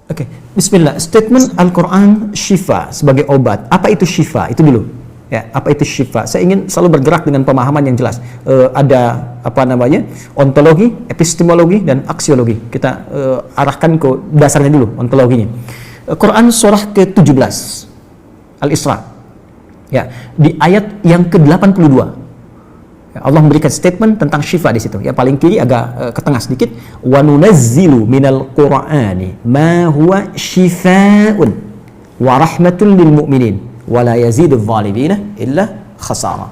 Oke, bismillah. Statement Al-Quran syifa sebagai obat. Apa itu syifa? Itu dulu. Ya, apa itu syifa? Saya ingin selalu bergerak dengan pemahaman yang jelas. Ada apa namanya? Ontologi, epistemologi, dan aksiologi. Kita arahkan ke dasarnya dulu, ontologinya. Quran surah ke-17 Al-Isra. Ya, di ayat yang ke-82. Allah memberikan statement tentang syifa di situ. Ya, paling kiri agak ke tengah sedikit. Wa nunazzilu minal Qur'ani ma huwa syifaa'un wa rahmatun lil mu'minin wa la yazidudz zalimina illa khasara.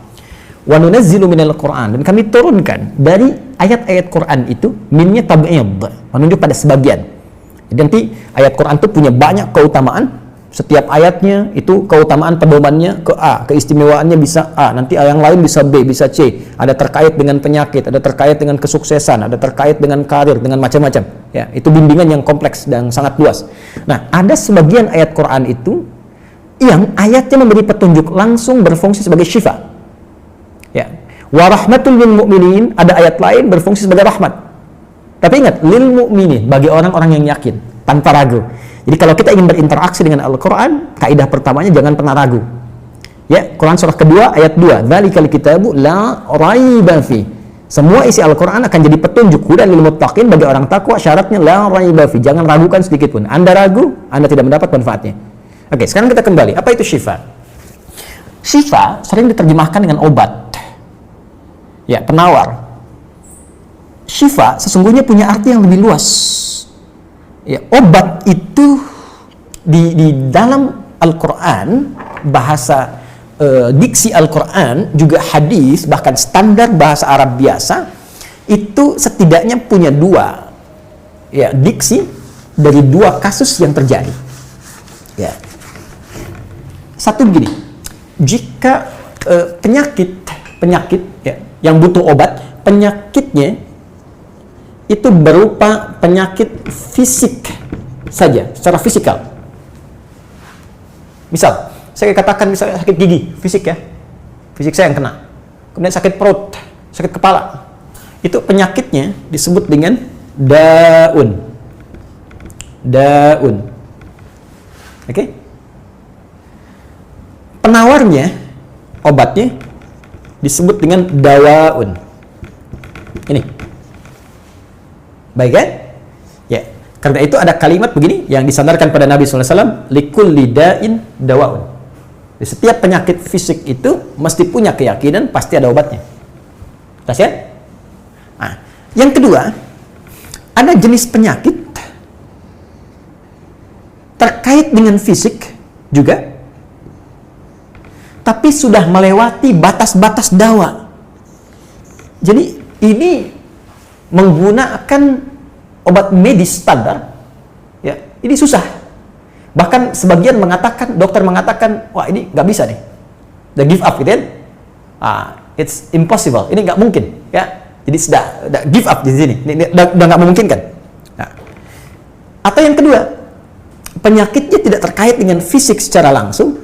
Wa nunazzilu minal Qur'an, dan kami turunkan dari ayat-ayat Quran itu, minnya tab'id, menunjuk pada sebagian. Jadi nanti ayat Quran itu punya banyak keutamaan. Setiap ayatnya itu keutamaan pedomannya ke A, keistimewaannya bisa A, nanti yang lain bisa B, bisa C. Ada terkait dengan penyakit, ada terkait dengan kesuksesan, ada terkait dengan karir, dengan macam-macam. Ya, itu bimbingan yang kompleks dan sangat luas. Nah, ada sebagian ayat Quran itu yang ayatnya memberi petunjuk, langsung berfungsi sebagai syifa. Ya. Wa rahmatul lil mu'minin, ada ayat lain berfungsi sebagai rahmat. Tapi ingat, lil mu'minin, bagi orang-orang yang yakin, tanpa ragu. Jadi kalau kita ingin berinteraksi dengan Al-Quran, kaidah pertamanya jangan pernah ragu. Ya, Quran surah kedua ayat 2. Dzalikal kitabu la raiba fi. Semua isi Al-Quran akan jadi petunjuk hudan lil muttaqin, bagi orang takwa. Syaratnya la raiba fi. Jangan ragukan sedikit pun. Anda ragu, Anda tidak mendapat manfaatnya. Oke, sekarang kita kembali. Apa itu syifa? Syifa sering diterjemahkan dengan obat. Ya, penawar. Syifa sesungguhnya punya arti yang lebih luas. Ya, obat itu di dalam Al-Quran, bahasa diksi Al-Quran, juga hadis, bahkan standar bahasa Arab biasa, itu setidaknya punya dua ya, diksi dari dua kasus yang terjadi. Ya. Satu begini, jika penyakit ya, yang butuh obat, penyakitnya itu berupa penyakit fisik saja, secara fisikal. Misal, saya katakan misalnya sakit gigi, fisik ya, fisik saya yang kena. Kemudian sakit perut, sakit kepala. Itu penyakitnya disebut dengan daun. Daun. Oke? Penawarnya, obatnya disebut dengan dawaun. Ini. Baik kan? Ya. Karena itu ada kalimat begini yang disandarkan pada Nabi SAW, likulli da'in dawaun. Di setiap penyakit fisik itu mesti punya keyakinan pasti ada obatnya. Jelas ya? Nah, yang kedua, ada jenis penyakit terkait dengan fisik juga, tapi sudah melewati batas-batas dawa. Jadi ini menggunakan obat medis standar, ya, ini susah. Bahkan sebagian mengatakan, dokter mengatakan, wah ini nggak bisa nih, udah give up gitu kan? It's impossible, ini nggak mungkin, ya. Jadi sudah give up di sini, ini udah nggak memungkinkan. Nah. Atau yang kedua, penyakitnya tidak terkait dengan fisik secara langsung,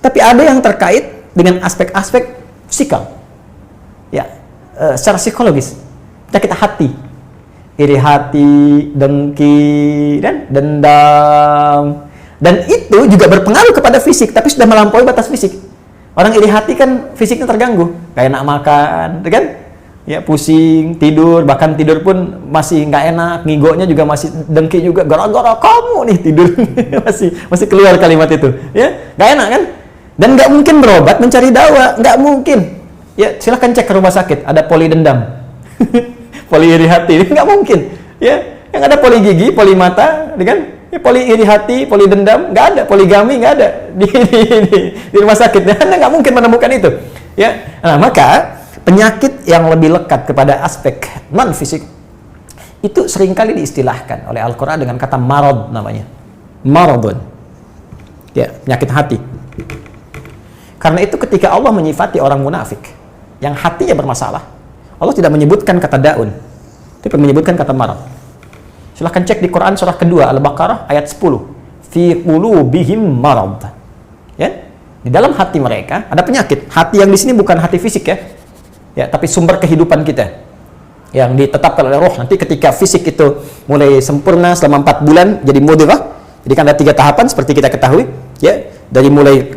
tapi ada yang terkait dengan aspek-aspek psikal, ya. Secara psikologis, penyakit hati, iri hati, dengki, dan dendam, dan itu juga berpengaruh kepada fisik, tapi sudah melampaui batas fisik. Orang iri hati kan fisiknya terganggu, kayak enak makan, kan? Ya, pusing, tidur, bahkan tidur pun masih nggak enak, ngigonya juga masih dengki juga, gara-gara kamu nih tidur, masih keluar kalimat itu, ya, nggak enak kan? Dan nggak mungkin berobat mencari dawa, nggak mungkin. Ya, silahkan cek ke rumah sakit, ada poli dendam, poli iri hati, nggak mungkin. Ya, yang ada poli gigi, poli mata, kan? Ya, poli iri hati, poli dendam, nggak ada, poligami nggak ada di rumah sakit. Anda nggak mungkin menemukan itu. Ya, nah, maka penyakit yang lebih lekat kepada aspek non fisik itu seringkali diistilahkan oleh Al-Quran dengan kata marad namanya, maradun. Ya, penyakit hati. Karena itu ketika Allah menyifati orang munafik yang hatinya bermasalah, Allah tidak menyebutkan kata daun, tapi menyebutkan kata marad. Silahkan cek di Quran surah kedua Al-Baqarah ayat 10. Fi qulubihim marad. Ya, di dalam hati mereka ada penyakit. Hati yang di sini bukan hati fisik ya, ya, tapi sumber kehidupan kita. yang ditetapkan oleh roh. Nanti ketika fisik itu mulai sempurna selama 4 bulan jadi mudghah. Jadi kan ada 3 tahapan seperti kita ketahui, ya. Dari mulai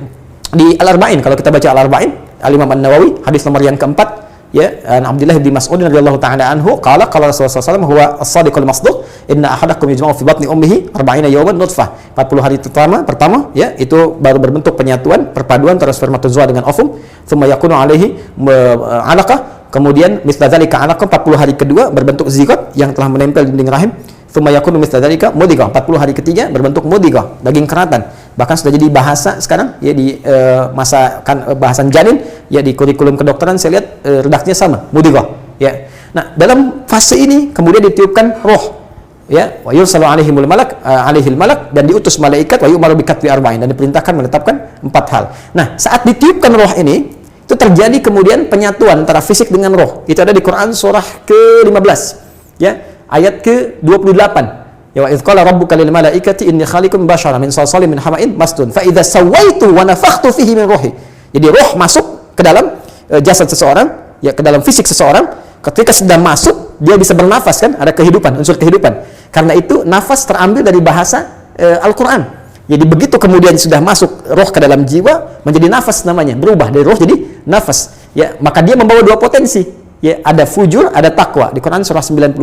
di Al-Arba'in, kalau kita baca Al-Arba'in, Al-Imam An-Nawawi, hadis nomor yang keempat, ya, an Abdullah bin Mas'ud radhiyallahu ta'ala anhu qala qala Rasulullah sallallahu alaihi wasallam huwa as-sadiqul masduq inna ahadakum yajma'u fi batni ummihi 40 yawman nutfah. 40 hari pertama ya itu baru berbentuk penyatuan, perpaduan antara spermatozoa dengan ovum, thumma yakunu alaihi 'alaqah, kemudian misla dzalika 'alaqah 40 hari kedua berbentuk zigot yang telah menempel di dinding rahim, thumma yakunu misla dzalika mudghah, 40 hari ketiga berbentuk mudghah, daging keratan. Bahkan sudah jadi bahasa sekarang ya di bahasan janin ya di kurikulum kedokteran saya lihat redaksinya sama, mudghah ya. Nah, dalam fase ini kemudian ditiupkan roh ya, wa yursalu alaihimul malak alaihil malak, dan diutus malaikat, wa yu'maru bi katbi arba'in, dan diperintahkan menetapkan 4 hal. Nah, saat ditiupkan roh ini itu terjadi kemudian penyatuan antara fisik dengan roh. Itu ada di Quran surah ke-15 ya, ayat ke-28. Ya, wa idz qala rabbuka lil malaikati inni khaliqun basyaran min salsalin min hama'in masdun fa idza sawaitu wa nafakhtu fihi min ruhi. Jadi roh masuk ke dalam jasad seseorang, ya ke dalam fisik seseorang. Ketika sudah masuk, dia bisa bernafas kan, ada kehidupan, unsur kehidupan. Karena itu nafas terambil dari bahasa Al-Qur'an. Jadi begitu kemudian sudah masuk roh ke dalam jiwa, menjadi nafas namanya, berubah dari roh jadi nafas. Ya, maka dia membawa 2 potensi. Ya, ada fujur, ada takwa. Di Quran surah 91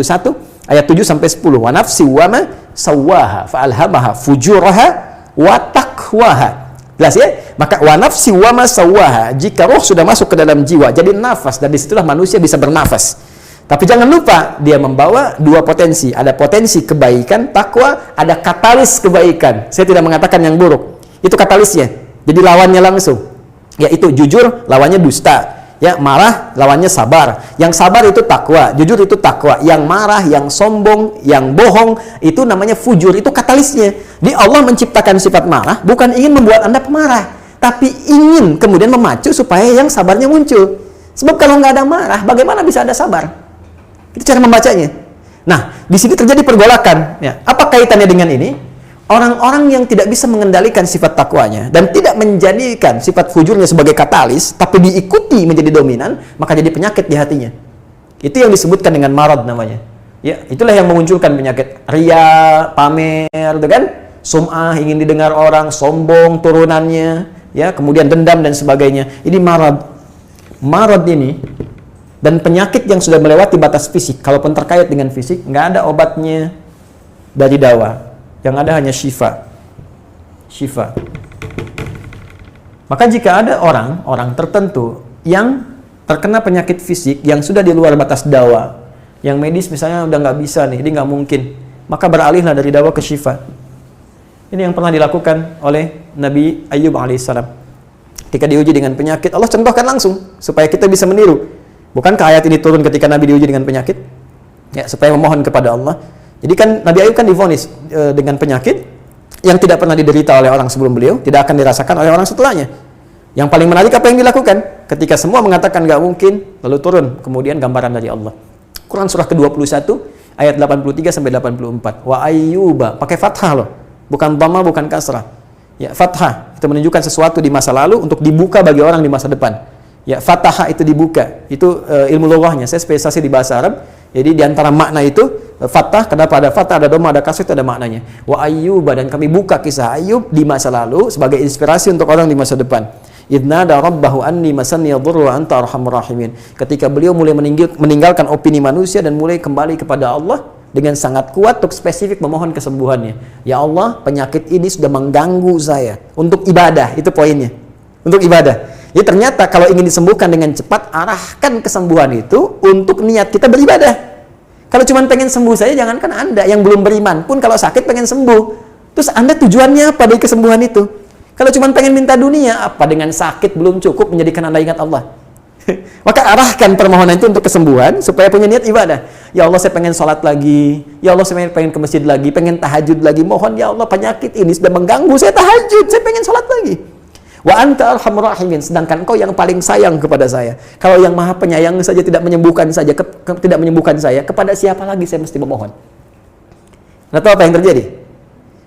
ayat 7 sampai 10. Wa nafsi wa ma sawwaha fa alhamaha fujuraha wa taqwaha. Jelas ya? Maka wa nafsi wa ma sawwaha, jika roh sudah masuk ke dalam jiwa jadi nafas, dan disitulah manusia bisa bernafas. Tapi jangan lupa dia membawa 2 potensi. Ada potensi kebaikan, takwa, ada katalis kebaikan. Saya tidak mengatakan yang buruk. Itu katalisnya. Jadi lawannya langsung. Yaitu jujur lawannya dusta. Ya, marah lawannya sabar. Yang sabar itu takwa, jujur itu takwa. Yang marah, yang sombong, yang bohong itu namanya fujur, itu katalisnya. Di Allah menciptakan sifat marah bukan ingin membuat Anda pemarah, tapi ingin kemudian memacu supaya yang sabarnya muncul. Sebab kalau nggak ada marah, bagaimana bisa ada sabar? Itu cara membacanya. Nah, di sini terjadi pergolakan. Ya. Apa kaitannya dengan ini? Orang-orang yang tidak bisa mengendalikan sifat takwanya dan tidak menjadikan sifat fujurnya sebagai katalis, tapi diikuti menjadi dominan, maka jadi penyakit di hatinya. Itu yang disebutkan dengan marad namanya. Ya, itulah yang memunculkan penyakit ria, pamer, gitu kan? Sum'ah, ingin didengar orang, sombong turunannya, ya, kemudian dendam dan sebagainya. Ini marad. Marad ini dan penyakit yang sudah melewati batas fisik, kalaupun terkait dengan fisik, nggak ada obatnya dari dawa. Yang ada hanya syifa. Syifa. Maka jika ada orang tertentu yang terkena penyakit fisik yang sudah di luar batas dawa, yang medis misalnya udah nggak bisa nih, ini nggak mungkin, maka beralihlah dari dawa ke syifa. Ini yang pernah dilakukan oleh Nabi Ayyub alaihissalam. Ketika diuji dengan penyakit, Allah contohkan langsung supaya kita bisa meniru. Bukankah ayat ini turun ketika Nabi diuji dengan penyakit? Ya, supaya memohon kepada Allah. Jadi kan Nabi Ayub kan divonis dengan penyakit yang tidak pernah diderita oleh orang sebelum beliau, tidak akan dirasakan oleh orang setelahnya. Yang paling menarik apa yang dilakukan? Ketika semua mengatakan nggak mungkin, lalu turun kemudian gambaran dari Allah. Quran surah ke-21 ayat 83 sampai 84. Wa ayyuba, pakai fathah loh, bukan dhamma, bukan kasrah. Ya, fathah itu menunjukkan sesuatu di masa lalu untuk dibuka bagi orang di masa depan. Ya, fathah itu dibuka. Itu ilmu lughahnya. Saya spesialisasi di bahasa Arab. Jadi di antara makna itu fathah, kenapa ada fathah, ada dhamma, ada kasrah, itu ada maknanya. Wa ayyuba, dan kami buka kisah Ayub di masa lalu sebagai inspirasi untuk orang di masa depan. Idnada rabbahu anni masanni yadhurru wa anta arhamur rahimin. Ketika beliau mulai meninggalkan opini manusia dan mulai kembali kepada Allah dengan sangat kuat untuk spesifik memohon kesembuhannya. Ya Allah, penyakit ini sudah mengganggu saya. Untuk ibadah, itu poinnya. Untuk ibadah. Jadi ternyata kalau ingin disembuhkan dengan cepat, arahkan kesembuhan itu untuk niat kita beribadah. Kalau cuma pengen sembuh saja, jangankan Anda yang belum beriman pun kalau sakit pengen sembuh. Terus Anda tujuannya apa dari kesembuhan itu? Kalau cuma pengen minta dunia, apa dengan sakit belum cukup menjadikan Anda ingat Allah? Maka arahkan permohonan itu untuk kesembuhan supaya punya niat ibadah. Ya Allah, saya pengen sholat lagi. Ya Allah, saya pengen ke masjid lagi, pengen tahajud lagi. Mohon ya Allah, penyakit ini sudah mengganggu saya tahajud, saya pengen sholat lagi. Wa anta arhamur rahimin, sedangkan Engkau yang paling sayang kepada saya. Kalau yang Maha Penyayang saja tidak menyembuhkan saya, kepada siapa lagi saya mesti memohon? Nah, tahu apa yang terjadi?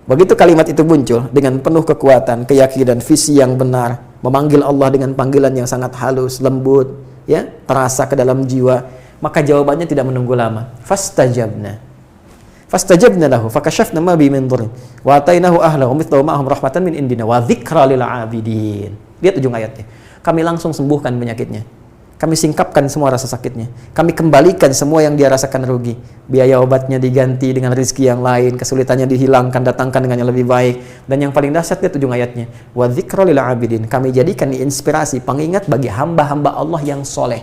Begitu kalimat itu muncul dengan penuh kekuatan, keyakinan, visi yang benar, memanggil Allah dengan panggilan yang sangat halus, lembut, ya, terasa ke dalam jiwa, Maka jawabannya tidak menunggu lama. Fastajabna lahu fakashafna ma bi min dhurrin wa atainahu ahlahu mithlahu ma'ahum rahmatan min indina wa dzikra lil 'abidin. Lihat ujung ayatnya. Kami langsung sembuhkan penyakitnya. Kami singkapkan semua rasa sakitnya. Kami kembalikan semua yang dia rasakan rugi. Biaya obatnya diganti dengan rezeki yang lain, kesulitannya dihilangkan, datangkan dengan yang lebih baik. Dan yang paling dahsyat lihat ujung ayatnya. Wa dzikra lil 'abidin. Kami jadikan inspirasi, pengingat bagi hamba-hamba Allah yang soleh,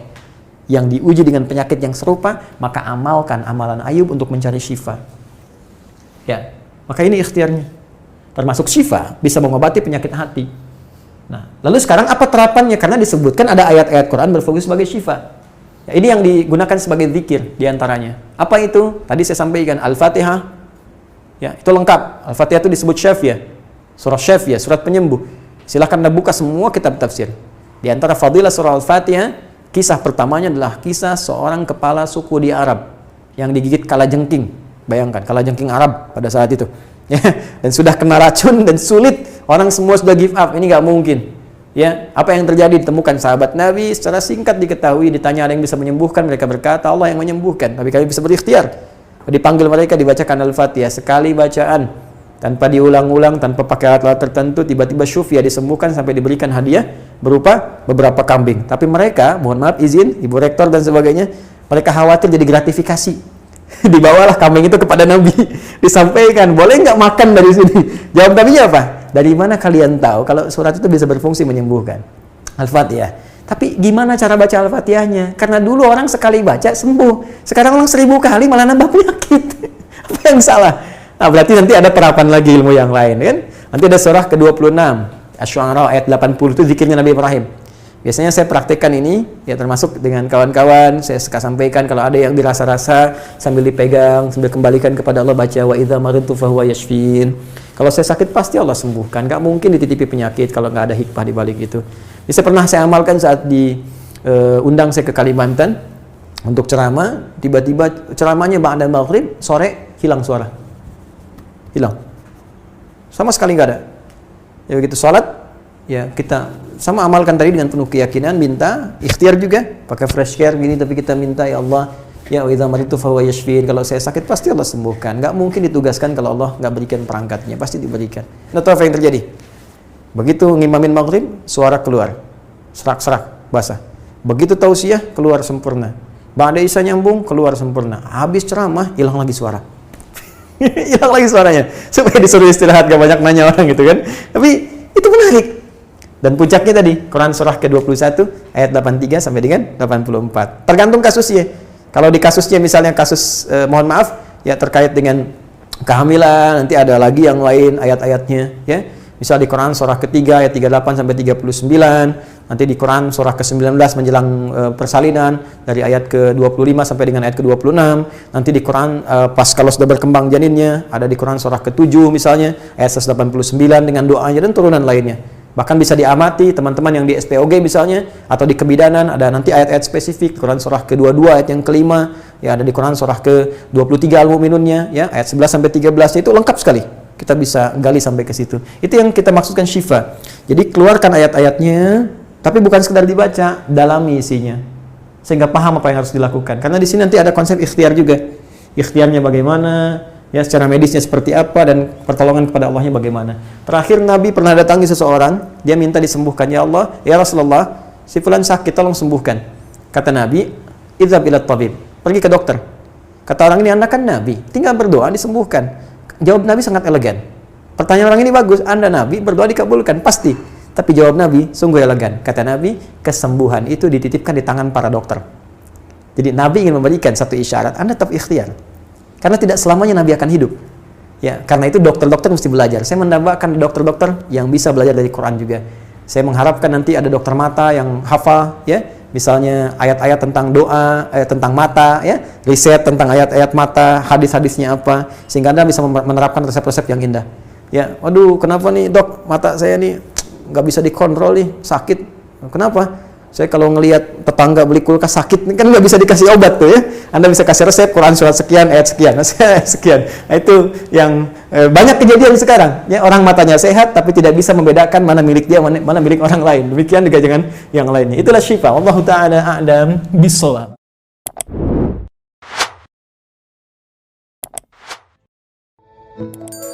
yang diuji dengan penyakit yang serupa, maka amalkan amalan Ayub untuk mencari syifa. Ya, maka ini ikhtiarnya. Termasuk syifa, bisa mengobati penyakit hati. Nah, lalu sekarang apa terapannya? Karena disebutkan ada ayat-ayat Quran berfokus sebagai syifa. Ya, ini yang digunakan sebagai zikir diantaranya. Apa itu? Tadi saya sampaikan Al-Fatihah. Ya, itu lengkap. Al-Fatihah itu disebut syafiyah. Surah syafiyah, surat penyembuh. Silahkan Anda buka semua kitab tafsir. Di antara fadilah surah Al-Fatihah, kisah pertamanya adalah kisah seorang kepala suku di Arab yang digigit kalajengking. Bayangkan, kalajengking Arab pada saat itu. Ya, dan sudah kena racun dan sulit. Orang semua sudah give up, ini nggak mungkin. Ya, apa yang terjadi? Ditemukan sahabat Nabi, secara singkat diketahui, ditanya ada yang bisa menyembuhkan, mereka berkata Allah yang menyembuhkan. Tapi kami bisa berikhtiar. Dipanggil mereka, dibacakan Al-Fatihah sekali bacaan, tanpa diulang-ulang, tanpa pakai alat-alat tertentu, tiba-tiba syufia disembuhkan sampai diberikan hadiah berupa beberapa kambing. Tapi mereka, mohon maaf izin, Ibu Rektor dan sebagainya, mereka khawatir jadi gratifikasi. Dibawalah kambing itu kepada Nabi, disampaikan, boleh nggak makan dari sini? Jawab Nabinya apa? Dari mana kalian tahu kalau surat itu bisa berfungsi menyembuhkan? Al-Fatihah. Tapi gimana cara baca Al-Fatihahnya? Karena dulu orang sekali baca sembuh, sekarang orang 1000 kali malah nambah penyakit. Apa yang salah? Nah, berarti nanti ada terapan lagi ilmu yang lain, kan? Nanti ada surah ke-26, Asy-Syu'ara ayat 80 itu zikirnya Nabi Ibrahim. Biasanya saya praktekkan ini, ya termasuk dengan kawan-kawan, saya suka sampaikan kalau ada yang dirasa-rasa sambil dipegang, sambil kembalikan kepada Allah, baca wa idza maridtu fahuwa yashfin. Kalau saya sakit pasti Allah sembuhkan, nggak mungkin dititipi penyakit kalau nggak ada hikmah di balik itu. Bisa pernah saya amalkan saat undang saya ke Kalimantan untuk ceramah, tiba-tiba ceramahnya ba'da maghrib, sore hilang suara. Hilang. Sama sekali nggak ada. Ya begitu sholat, ya kita sama amalkan tadi dengan penuh keyakinan, minta ikhtiar juga pakai fresh care gini, tapi kita minta ya Allah, ya wa idza maridtu fahuwa yashfin, kalau saya sakit pasti Allah sembuhkan. Nggak mungkin ditugaskan kalau Allah nggak berikan perangkatnya, pasti diberikan. Nah, tahu apa yang terjadi? Begitu ngimamin maghrib, suara keluar serak-serak basah. Begitu tausiah, keluar sempurna. Ba'da isya nyambung, keluar sempurna. Habis ceramah, hilang lagi suara. Hilang lagi suaranya, supaya disuruh istirahat, gak banyak nanya orang gitu kan. Tapi itu menarik. Dan puncaknya tadi, Quran surah ke-21 ayat 83 sampai dengan 84. Tergantung kasusnya. Kalau di kasusnya misalnya kasus mohon maaf ya terkait dengan kehamilan, nanti ada lagi yang lain ayat-ayatnya ya. Misal di Quran surah ketiga ayat 38 sampai 39, nanti di Quran surah ke-19 menjelang persalinan dari ayat ke-25 sampai dengan ayat ke-26, nanti di Quran pas kalau sudah berkembang janinnya, ada di Quran surah ke-7 misalnya ayat 189 dengan doanya dan turunan lainnya. Bahkan bisa diamati teman-teman yang di SPOG misalnya atau di kebidanan, ada nanti ayat-ayat spesifik. Quran surah ke-22 ayat yang kelima, ya ada di Quran surah ke-23 Al-Mu'minunnya ya ayat 11 sampai 13 itu lengkap sekali. Kita bisa gali sampai ke situ. Itu yang kita maksudkan syifa. Jadi keluarkan ayat-ayatnya, tapi bukan sekedar dibaca, dalami isinya. Sehingga paham apa yang harus dilakukan. Karena di sini nanti ada konsep ikhtiar juga. Ikhtiarnya bagaimana, ya secara medisnya seperti apa, dan pertolongan kepada Allahnya bagaimana. Terakhir Nabi pernah datangi seseorang, dia minta disembuhkan. Ya Allah, ya Rasulullah, si fulan sakit, tolong sembuhkan. Kata Nabi, idzhab ila tabib, pergi ke dokter. Kata orang ini, Anda kan Nabi, tinggal berdoa disembuhkan. Jawab Nabi sangat elegan. Pertanyaan orang ini bagus, Anda Nabi, berdoa dikabulkan, pasti. Tapi jawab Nabi sungguh elegan. Kata Nabi, kesembuhan itu dititipkan di tangan para dokter. Jadi Nabi ingin memberikan satu isyarat, Anda tetap ikhtiar. Karena tidak selamanya Nabi akan hidup. Ya, karena itu dokter-dokter mesti belajar. Saya mendambakan dokter-dokter yang bisa belajar dari Quran juga. Saya mengharapkan nanti ada dokter mata yang hafal, ya, misalnya ayat-ayat tentang doa, tentang mata, ya, riset tentang ayat-ayat mata, hadis-hadisnya apa, sehingga Anda bisa menerapkan resep-resep yang indah. Ya, waduh, kenapa nih dok, mata saya nih nggak bisa dikontrol nih, sakit. Kenapa? Saya kalau ngelihat tetangga beli kulkas sakit, kan nggak bisa dikasih obat tuh ya. Anda bisa kasih resep Quran surat sekian, ayat sekian, sekian. Nah, itu yang banyak kejadian sekarang. Ya, orang matanya sehat tapi tidak bisa membedakan mana milik dia, mana milik orang lain. Demikian juga dengan yang lainnya. Itulah syifa. Wallahu ta'ala a'lam bishawab. wabarakatuh.